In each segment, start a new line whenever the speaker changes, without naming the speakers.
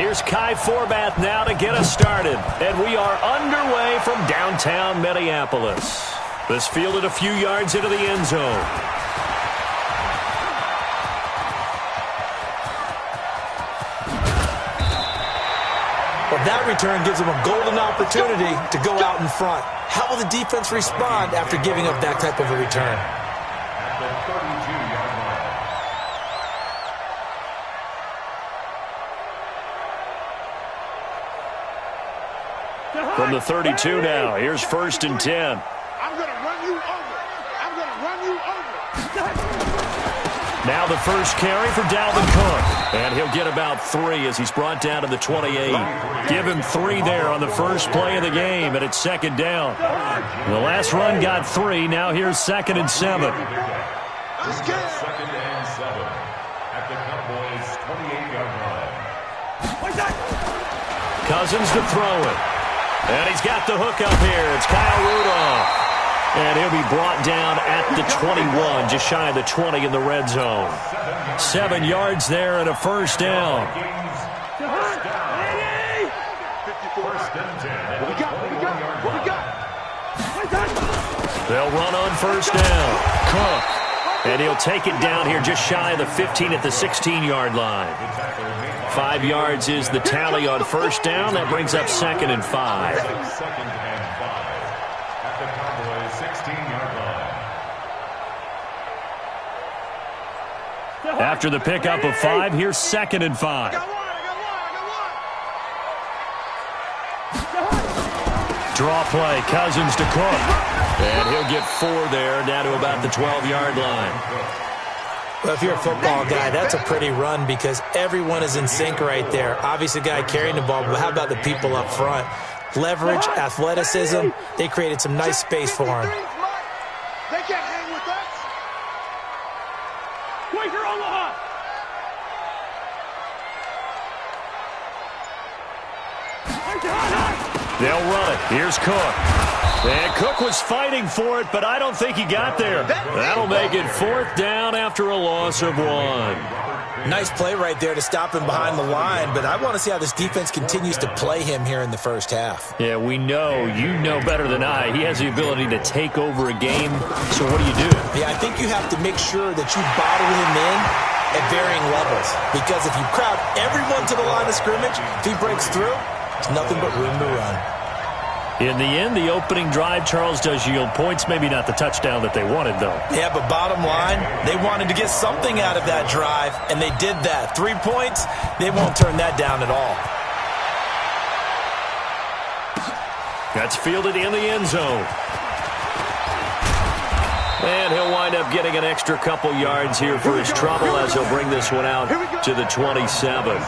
Here's Kai Forbath now to get us started. And we are underway from downtown Minneapolis. This fielded a few yards into the end zone.
Well, that return gives them a golden opportunity to go out in front. How will the defense respond after giving up that type of a return?
From the 32 now, here's 1st and 10.
I'm going to run you over. I'm going to run you over.
Now the first carry for Dalvin Cook. And he'll get about 3 as he's brought down to the 28. Give him 3 there on the first play of the game, and it's 2nd down. The last run got 3. Now here's 2nd and 7.
Let's get it.
2nd and 7 at the Cowboys' 28-yard line.
Cousins to throw it. And he's got the hook up here. It's Kyle Rudolph. And he'll be brought down at the 21, just shy of the 20 in the red zone. 7 yards there and a first down. They'll run on first down. Cook. And he'll take it down here just shy of the 15 at the 16-yard line. 5 yards is the tally on first down. That brings up 2nd and 5.
2nd and 5 at the Cowboys' 16-yard line.
After the pickup of 5, here's 2nd and 5. Draw play, Cousins to Cook. And he'll get 4 there, down to about the 12-yard line.
Well, if you're a football guy, that's a pretty run because everyone is in sync right there. Obviously, the guy carrying the ball, but how about the people up front? Leverage, athleticism, they created some nice space for him.
They can't hang with us. Quaker Omaha.
They'll run it. Here's Cook. And Cook was fighting for it, but I don't think he got there. That'll make it 4th down after a loss of 1.
Nice play right there to stop him behind the line, but I want to see how this defense continues to play him here in the first half.
Yeah, we know, you know better than I, he has the ability to take over a game, so what do you do?
Yeah, I think you have to make sure that you bottle him in at varying levels, because if you crowd everyone to the line of scrimmage, if he breaks through, there's nothing but room to run.
In the end, the opening drive, Charles, does yield points. Maybe not the touchdown that they wanted, though.
Yeah, but bottom line, they wanted to get something out of that drive, and they did that. 3 points, they won't turn that down at all.
That's fielded in the end zone. And he'll wind up getting an extra couple yards here for his trouble as he'll bring this one out to the 27.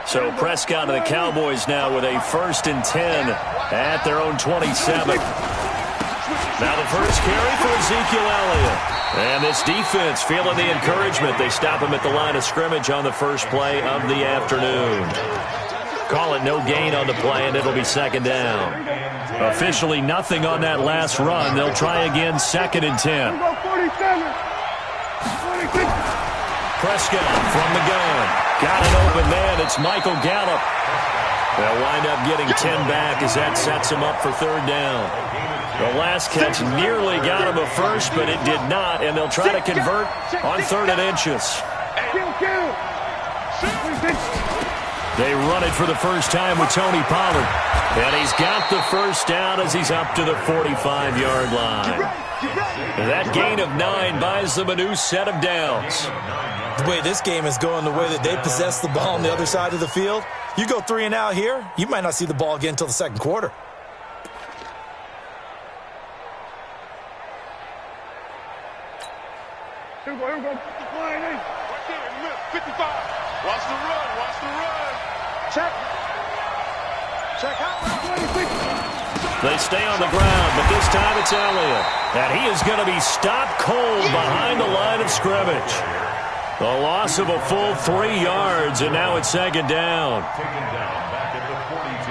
So Prescott and the Cowboys now with a 1st and 10 at their own 27. Now the first carry for Ezekiel Elliott. And this defense feeling the encouragement. They stop him at the line of scrimmage on the first play of the afternoon. Call it no gain on the play, and it'll be 2nd down. Officially nothing on that last run. They'll try again, 2nd and 10. Prescott from the gun. Got it open man. It's Michael Gallup. They'll wind up getting 10 back as that sets him up for 3rd down. The last catch nearly got him a first, but it did not, and they'll try to convert on 3rd and inches. They run it for the first time with Tony Pollard. And he's got the first down as he's up to the 45-yard line. That gain of 9 buys them a new set of downs.
The way this game is going, the way that they possess the ball on the other side of the field, you go 3 and out here, you might not see the ball again until the 2nd quarter.
Here we go. Right there, 55. Watch the run, watch the run. Check. Check out.
They stay on the ground, but this time it's Elliott. And he is going to be stopped cold behind the line of scrimmage. The loss of a full 3 yards, and now it's 2nd down.
Taken down back at the 42.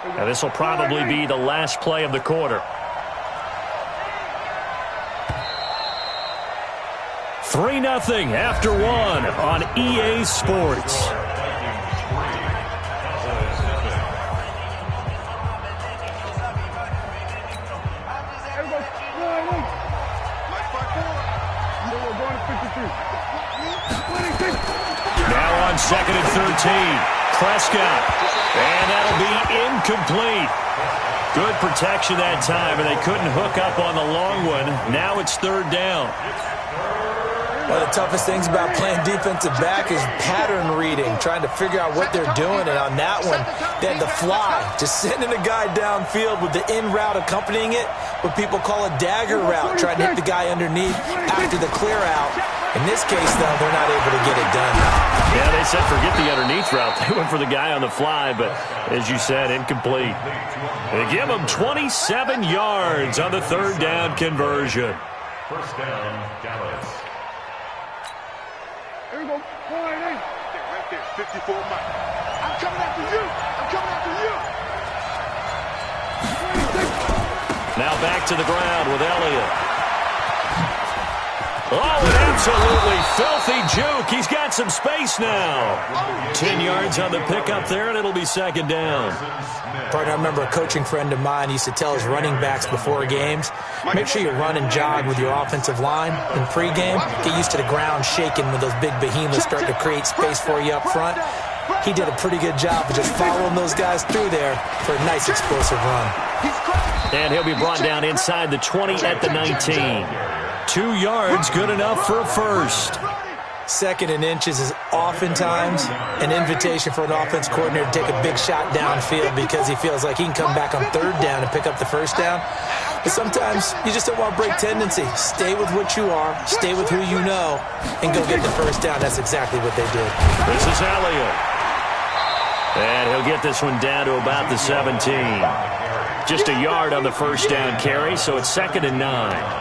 And this will probably be the last play of the quarter. 3-0 after 1 on EA Sports. Now on 2nd and 13. Prescott. And that'll be incomplete. Good protection that time, and they couldn't hook up on the long one. Now it's 3rd down.
One of the toughest things about playing defensive back is pattern reading, trying to figure out what they're doing. And on that one, they had the fly, just sending a guy downfield with the in route accompanying it, what people call a dagger route, trying to hit the guy underneath after the clear out. In this case, though, they're not able to get it done.
Yeah, they said forget the underneath route. They went for the guy on the fly, but as you said, incomplete. They give him 27 yards on the 3rd down conversion.
1st down, Dallas.
Here we go. Right there, 54 Mike. I'm coming after you. I'm coming after you.
Now back to the ground with Elliott. Oh, an absolutely filthy juke. He's got some space now. 10 yards on the pickup there, and it'll be 2nd down.
Partner, I remember a coaching friend of mine used to tell his running backs before games, make sure you run and jog with your offensive line in pregame. Get used to the ground shaking when those big behemoths start to create space for you up front. He did a pretty good job of just following those guys through there for a nice explosive run.
And he'll be brought down inside the 20 at the 19. 2 yards, good enough for a first.
2nd and inches is oftentimes an invitation for an offense coordinator to take a big shot downfield because he feels like he can come back on 3rd down and pick up the 1st down. But sometimes you just don't want to break tendency. Stay with what you are, stay with who you know, and go get the 1st down. That's exactly what they did.
This is Elliott. And he'll get this one down to about the 17. Just a yard on the 1st down carry, so it's 2nd and 9.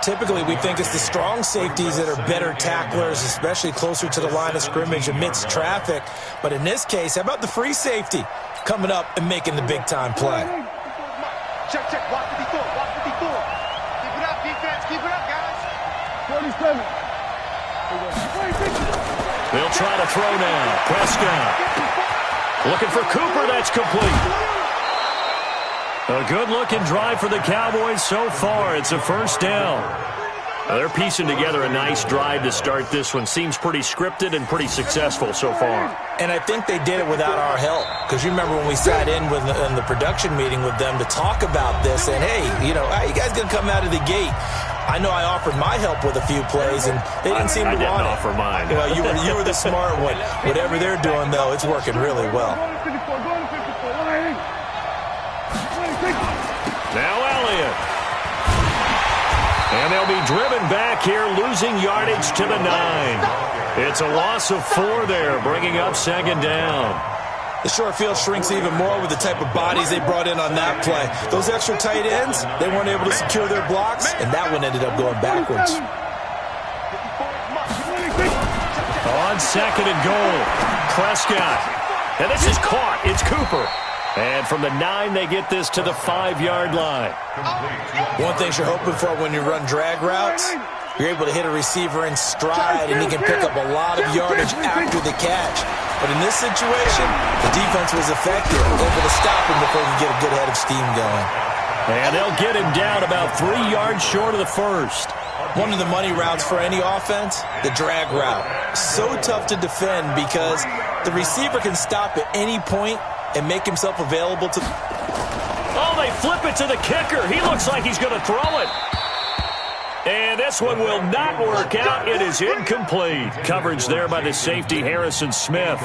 Typically, we think it's the strong safeties that are better tacklers, especially closer to the line of scrimmage amidst traffic. But in this case, how about the free safety coming up and making the big-time play?
Check, check. Watch 54. Watch 54. Keep it up, defense. Keep it up, guys. 47.
They'll try to throw now. Prescott. Looking for Cooper. That's complete. A good-looking drive for the Cowboys so far. It's a 1st down. Now they're piecing together a nice drive to start this one. Seems pretty scripted and pretty successful so far.
And I think they did it without our help. Because you remember when we sat in the production meeting with them to talk about this. And, hey, you know, how you guys going to come out of the gate? I know I offered my help with a few plays, and they didn't seem to want it.
I didn't offer mine.
Well, you were the smart one. Whatever they're doing, though, it's working really well.
Now Elliott. And they'll be driven back here, losing yardage to the 9. It's a loss of 4 there, bringing up 2nd down.
The short field shrinks even more with the type of bodies they brought in on that play. Those extra tight ends, they weren't able to secure their blocks, and that one ended up going backwards.
On 2nd and goal, Prescott. And this is caught. It's Cooper. And from the 9, they get this to the 5-yard line.
One thing you're hoping for when you run drag routes, you're able to hit a receiver in stride, and he can pick up a lot of yardage after the catch. But in this situation, the defense was effective, able to stop him before he could get a good head of steam going.
And they'll get him down about 3 yards short of the 1st.
One of the money routes for any offense, the drag route. So tough to defend because the receiver can stop at any point and make himself available to...
Oh, they flip it to the kicker. He looks like he's going to throw it. And this one will not work out. It is incomplete. Coverage there by the safety, Harrison Smith.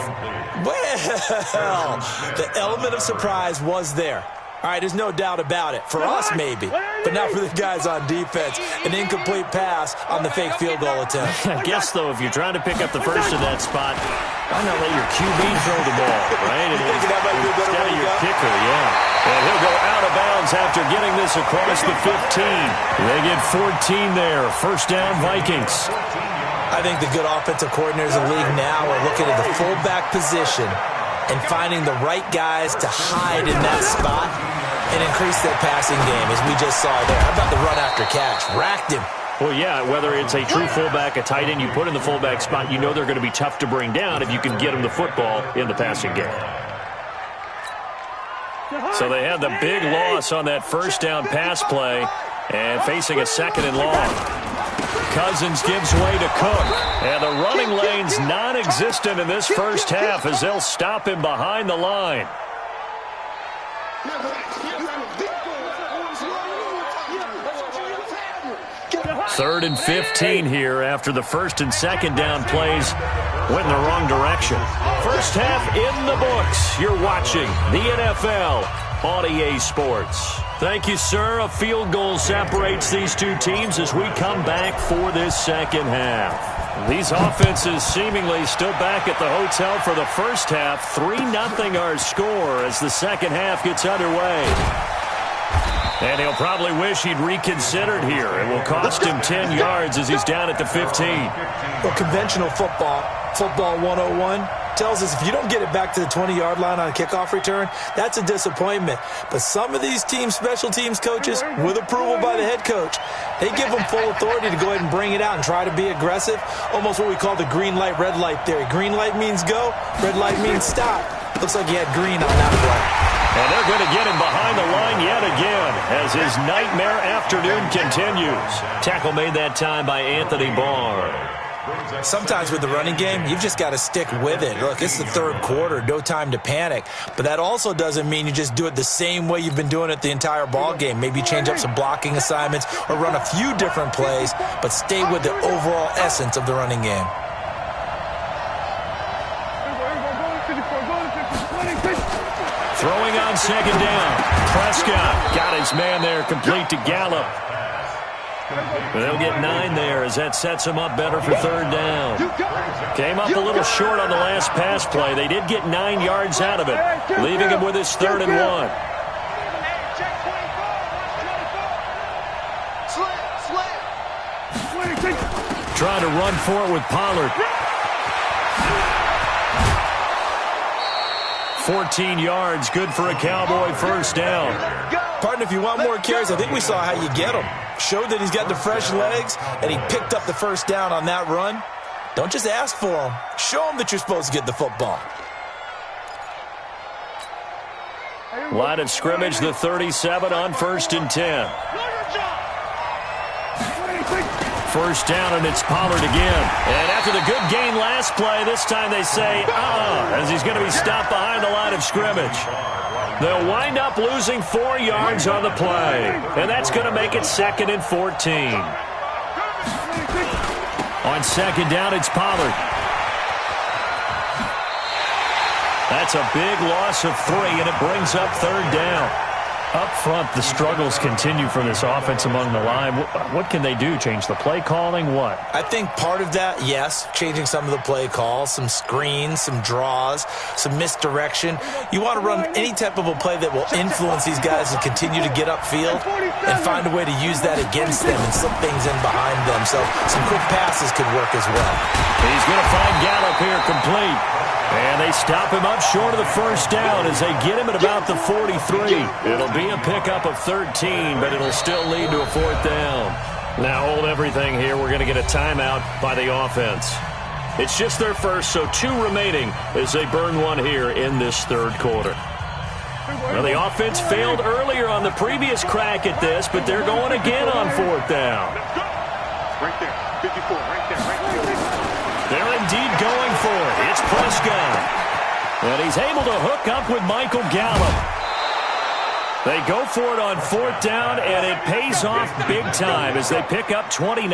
Well, the element of surprise was there. All right, there's no doubt about it. For us, maybe. But not for the guys on defense. An incomplete pass on the fake field goal attempt.
I guess, though, if you're trying to pick up the first in that spot, why not let your QB throw the ball, right?
That might be a better way
instead of
to
your
go?
kicker, yeah. And he'll go out of bounds after getting this across the 15. They get 14 there. 1st down, Vikings.
I think the good offensive coordinators in the league now are looking at the fullback position and finding the right guys to hide in that spot and increase their passing game, as we just saw there. How about the run after catch? Racked him.
Well, yeah, whether it's a true fullback, a tight end, you put in the fullback spot, you know they're going to be tough to bring down if you can get them the football in the passing game. So they had the big loss on that first down pass play and facing a 2nd and long. Cousins gives way to Cook, and the running lane's non-existent in this first half as they'll stop him behind the line. 3rd and 15 here after the 1st and 2nd down plays went in the wrong direction. First half in the books. You're watching the NFL on EA Sports. Thank you, sir. A field goal separates these two teams as we come back for this second half. These offenses seemingly still back at the hotel for the first half. 3-0 our score as the second half gets underway. And he'll probably wish he'd reconsidered here. It will cost him 10 yards as he's down at the 15.
Well, conventional football 101, tells us if you don't get it back to the 20-yard line on a kickoff return, that's a disappointment. But some of these teams, special teams coaches, with approval by the head coach, they give them full authority to go ahead and bring it out and try to be aggressive, almost what we call the green light, red light theory. Green light means go, red light means stop. Looks like he had green on that play.
And they're going to get him behind the line yet again as his nightmare afternoon continues. Tackle made that time by Anthony Barr.
Sometimes with the running game, you've just got to stick with it. Look, it's the third quarter, no time to panic. But that also doesn't mean you just do it the same way you've been doing it the entire ball game. Maybe change up some blocking assignments or run a few different plays, but stay with the overall essence of the running game.
Throwing on second down. Prescott got his man there complete to Gallup. But they'll get 9 there as that sets him up better for third down. Came up a little short on the last pass play. They did get 9 yards out of it, leaving him with his 3rd and 1. Trying to run for it with Pollard. 14 yards, good for a Cowboy first down.
Partner, if you want more carries, I think we saw how you get them. Showed that he's got the fresh legs, and he picked up the first down on that run. Don't just ask for them. Show them that you're supposed to get the football.
Line of scrimmage, the 37 on 1st and 10. First down, and it's Pollard again. And after the good gain last play, this time they say, as he's going to be stopped behind the line of scrimmage. They'll wind up losing 4 yards on the play. And that's going to make it 2nd and 14. On second down, it's Pollard. That's a big loss of 3, and it brings up third down. Up front, the struggles continue for this offense among the line. What can they do? Change the play calling? What?
I think part of that, yes, changing some of the play calls, some screens, some draws, some misdirection. You want to run any type of a play that will influence these guys to continue to get upfield and find a way to use that against them and slip things in behind them. So some quick passes could work as well.
He's going to find Gallup here complete. And they stop him up short of the first down as they get him at about the 43. It'll be a pickup of 13, but it'll still lead to a 4th down. Now hold everything here. We're going to get a timeout by the offense. It's just their first, so 2 remaining as they burn 1 here in this third quarter. Well, the offense failed earlier on the previous crack at this, but they're going again on 4th down.
Right there, 54, right there.
They're indeed going for it. It's Prescott. And he's able to hook up with Michael Gallup. They go for it on 4th down, and it pays off big time as they pick up 29.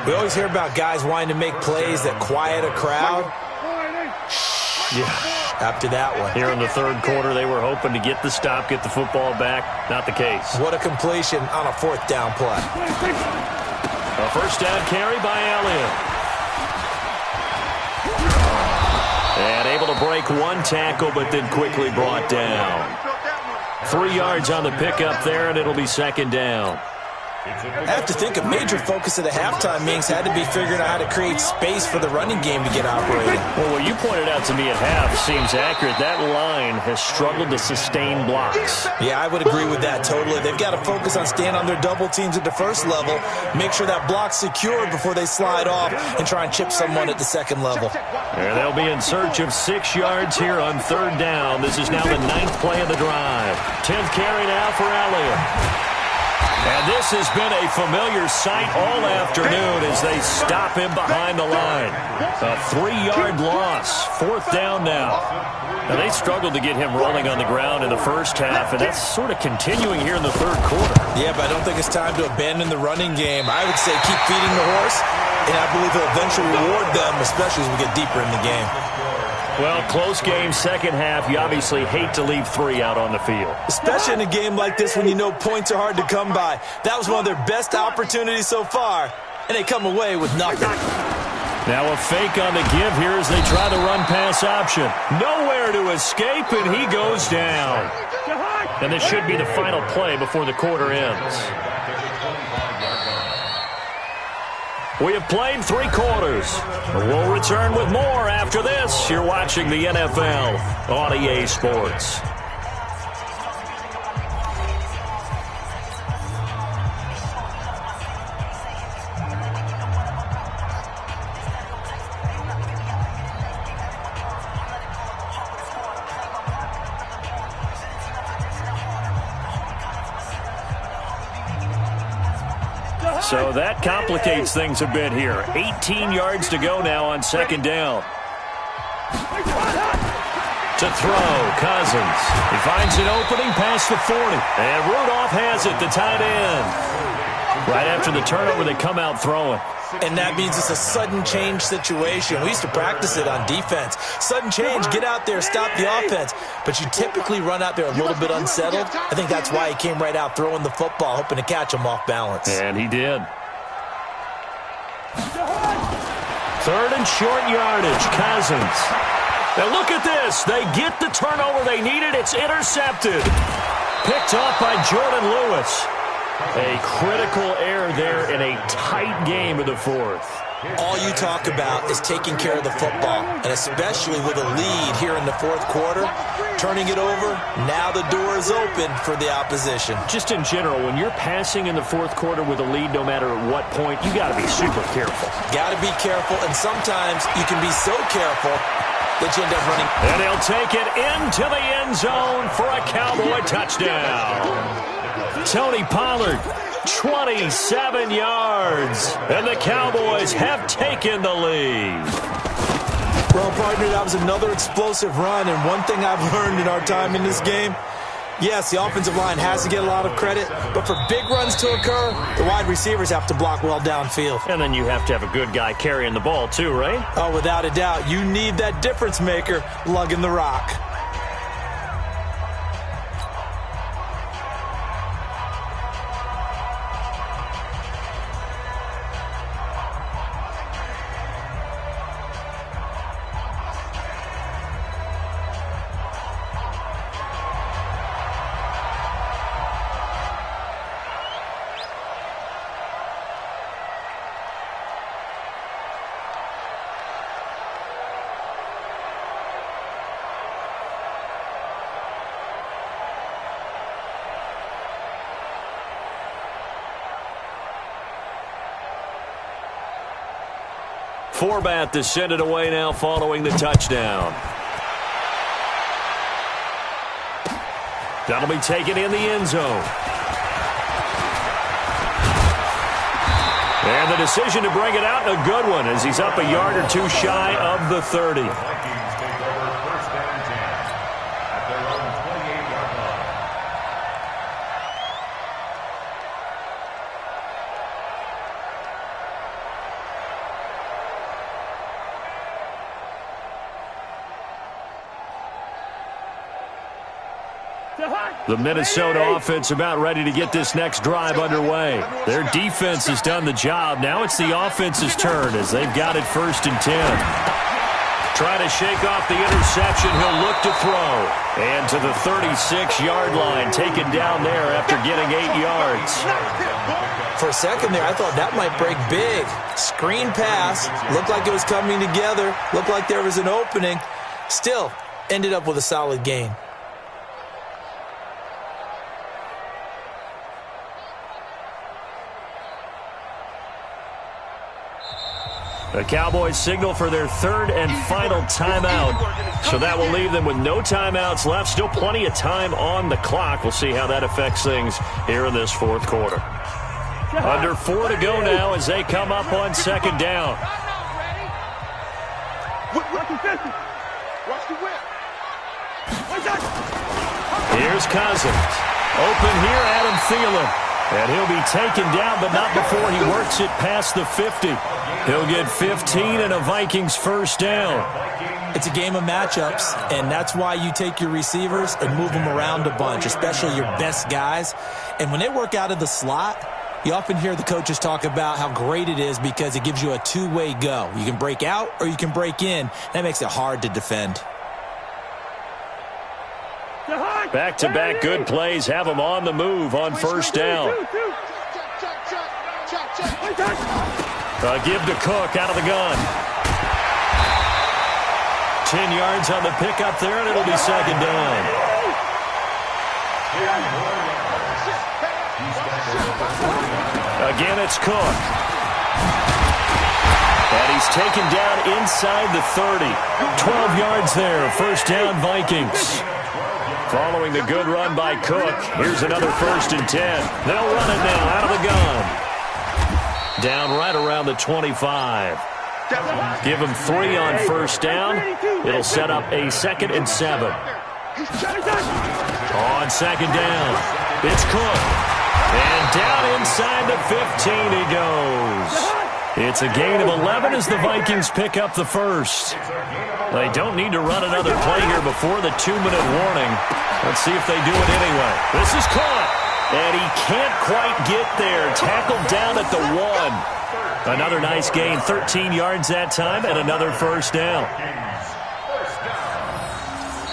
We always hear about guys wanting to make plays that quiet a crowd.
Yeah.
After that one.
Here in the third quarter, they were hoping to get the stop, get the football back. Not the case.
What a completion on a 4th down play.
A first down carry by Elliott. And able to break 1 tackle, but then quickly brought down. 3 yards on the pickup there, and it'll be 2nd down.
I have to think a major focus of the halftime meetings had to be figuring out how to create space for the running game to get operating.
Well, what you pointed out to me at half seems accurate. That line has struggled to sustain blocks.
Yeah, I would agree with that totally. They've got to focus on staying on their double teams at the first level, make sure that block's secured before they slide off, and try and chip someone at the second level.
And they'll be in search of 6 yards here on third down. This is now the 9th play of the drive. 10th carry now for Elliott. And this has been a familiar sight all afternoon as they stop him behind the line. A 3-yard loss. 4th down now. Now, they struggled to get him rolling on the ground in the first half, and that's sort of continuing here in the third quarter.
Yeah, but I don't think it's time to abandon the running game. I would say keep feeding the horse, and I believe he'll eventually reward them, especially as we get deeper in the game.
Well, close game, second half. You obviously hate to leave 3 out on the field.
Especially in a game like this when you know points are hard to come by. That was one of their best opportunities so far, and they come away with nothing.
Now a fake on the give here as they try the run-pass option. Nowhere to escape, and he goes down. And this should be the final play before the quarter ends. We have played 3 quarters. We'll return with more after this. You're watching the NFL on EA Sports. So that complicates things a bit here. 18 yards to go now on second down. To throw, Cousins. He finds an opening past the 40. And Rudolph has it, the tight end. Right after the turnover, they come out throwing.
And that means it's a sudden change situation. We used to practice it on defense. Sudden change, get out there, stop the offense. But you typically run out there a little bit unsettled. I think that's why he came right out throwing the football, hoping to catch him off balance.
And he did. Third and short yardage, Cousins. Now look at this. They get the turnover they needed. It's intercepted. Picked off by Jordan Lewis. A critical error there in a tight game of the fourth.
All you talk about is taking care of the football, and especially with a lead here in the fourth quarter, turning it over, now the door is open for the opposition.
Just in general, when you're passing in the fourth quarter with a lead, no matter at what point, you got to be super careful.
Got to be careful, and sometimes you can be so careful that you end up running.
And he'll take it into the end zone for a Cowboy touchdown. Tony Pollard, 27 yards, and the Cowboys have taken the lead.
Well, partner, that was another explosive run, and one thing I've learned in our time in this game, yes, the offensive line has to get a lot of credit, but for big runs to occur, the wide receivers have to block well downfield.
And then you have to have a good guy carrying the ball too, right?
Oh, without a doubt. You need that difference maker lugging the rock.
Forbat to send it away now following the touchdown. That'll be taken in the end zone. And the decision to bring it out, a good one, as he's up a yard or two shy of the 30. The Minnesota offense about ready to get this next drive underway. Their defense has done the job. Now it's the offense's turn as they've got it 1st and 10. Trying to shake off the interception. He'll look to throw. And to the 36-yard line, taken down there after getting 8 yards.
For a second there, I thought that might break big. Screen pass. Looked like it was coming together. Looked like there was an opening. Still, ended up with a solid gain.
The Cowboys signal for their third and final timeout. So that will leave them with no timeouts left. Still plenty of time on the clock. We'll see how that affects things here in this fourth quarter. Under 4 to go now as they come up on second down. Here's Cousins. Open here, Adam Thielen. And he'll be taken down, but not before he works it past the 50. He'll get 15 and a Vikings first down.
It's a game of matchups, and that's why you take your receivers and move them around a bunch, especially your best guys. And when they work out of the slot, you often hear the coaches talk about how great it is because it gives you a two-way go. You can break out or you can break in. That makes it hard to defend.
Back-to-back good plays have them on the move on first down. Give to Cook out of the gun. 10 yards on the pickup there, and it'll be second down. Again, it's Cook. And he's taken down inside the 30. 12 yards there, first down Vikings. Following the good run by Cook, here's another 1st and 10. They'll run it now out of the gun. Down right around the 25. Give him 3 on first down. It'll set up a 2nd and 7. On second down, it's Cook. And down inside the 15 he goes. It's a gain of 11 as the Vikings pick up the first. They don't need to run another play here before the 2-minute warning. Let's see if they do it anyway. This is caught. And he can't quite get there. Tackled down at the 1. Another nice gain. 13 yards that time and another first down.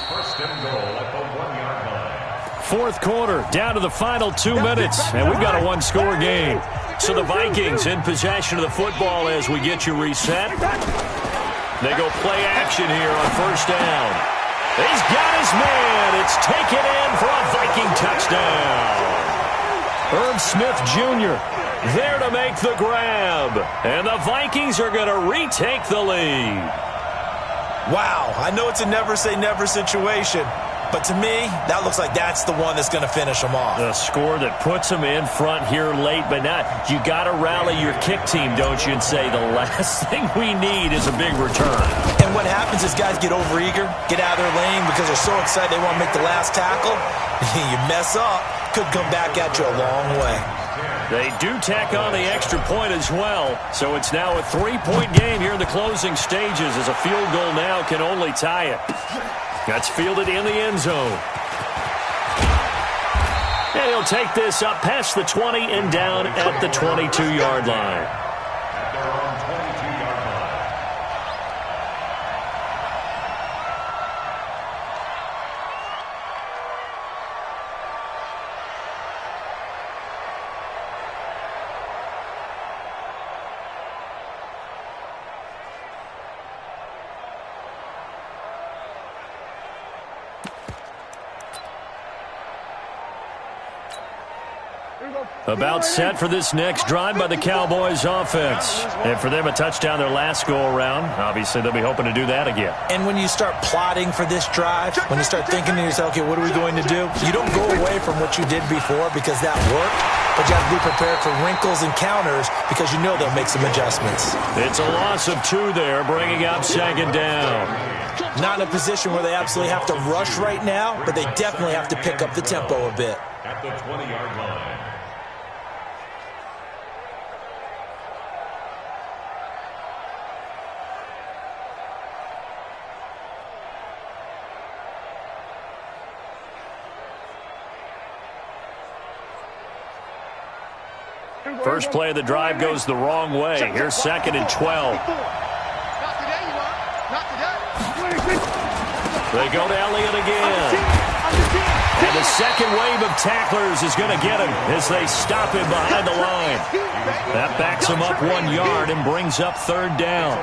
First and goal at the 1-yard line.
Fourth quarter, down to the final 2 minutes. And we've got a one-score game. So the Vikings in possession of the football as we get you reset. They go play action here on first down. He's got his man. It's taken in for a Viking touchdown. Herb Smith Jr. there to make the grab. And the Vikings are going to retake the lead.
Wow, I know it's a never-say-never situation. But to me, that looks like that's the one that's going to finish them off.
The score that puts them in front here late, but not. You got to rally your kick team, don't you, and say the last thing we need is a big return.
And what happens is guys get overeager, get out of their lane because they're so excited they want to make the last tackle. You mess up, could come back at you a long way.
They do tack on the extra point as well, so it's now a 3-point game here in the closing stages as a field goal now can only tie it. That's fielded in the end zone. And he'll take this up past the 20 and down at the 22-yard line.
At their own 22-yard line.
About set for this next drive by the Cowboys offense. And for them, a touchdown their last go-around. Obviously, they'll be hoping to do that again.
And when you start plotting for this drive, when you start thinking to yourself, okay, what are we going to do? You don't go away from what you did before because that worked, but you have to be prepared for wrinkles and counters because you know they'll make some adjustments.
It's a loss of 2 there, bringing up second down.
Not in a position where they absolutely have to rush right now, but they definitely have to pick up the tempo a bit.
At the 20-yard line.
First play of the drive goes the wrong way. Here's 2nd and 12.
Not today, you are. Not today.
They go to Elliott again. And the second wave of tacklers is going to get him as they stop him behind the line. That backs him up 1 yard and brings up third down.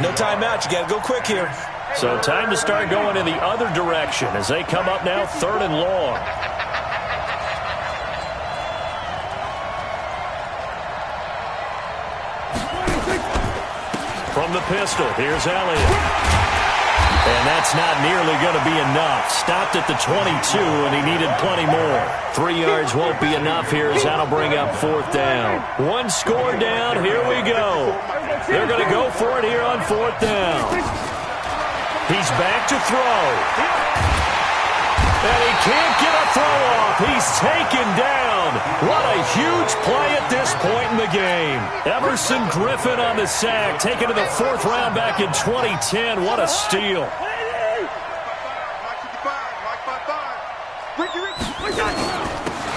No timeout. You got to go quick here.
So time to start going in the other direction as they come up now third and long. From the pistol, here's Elliott. And that's not nearly going to be enough. Stopped at the 22, and he needed plenty more. 3 yards won't be enough here as that'll bring up fourth down. One score down, here we go. They're going to go for it here on fourth down. He's back to throw. And he can't get a throw off. He's taken down. What a huge play at this point in the game. Everson Griffin on the sack, taken to the fourth round back in 2010. What a steal.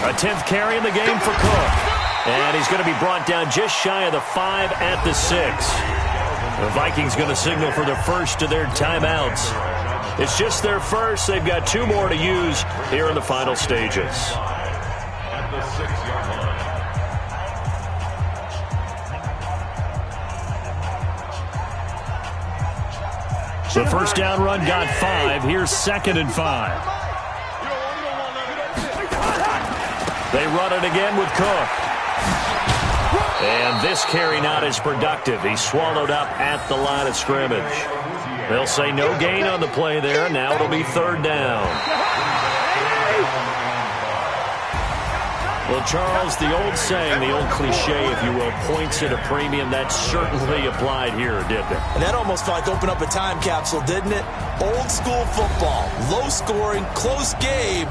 A 10th carry in the game for Cook. And he's going to be brought down just shy of the 5 at the 6. The Vikings going to signal for the first of their timeouts. It's just their first. They've got 2 more to use here in the final stages.
At the 6-yard line.
The first down run got 5. Here's 2nd and 5. They run it again with Cook. And this carry not as productive. He's swallowed up at the line of scrimmage. They'll say no gain on the play there. Now it'll be third down. Well, Charles, the old saying, the old cliche, if you will, points at a premium, that certainly applied here, didn't it?
And that almost felt like opened up a time capsule, didn't it? Old school football, low scoring, close game.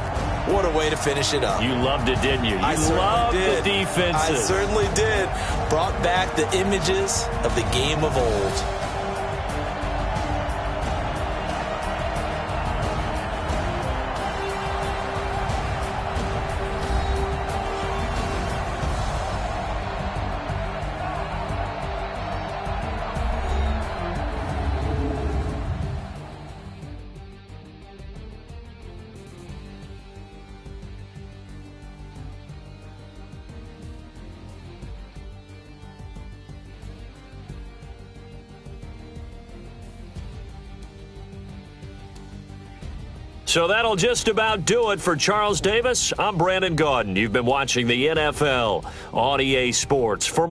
What a way to finish it up.
You loved it, didn't you?
I
loved
did.
The defenses.
I certainly did. Brought back the images of the game of old.
So that'll just about do it for Charles Davis. I'm Brandon Gaudin. You've been watching the NFL on EA Sports. For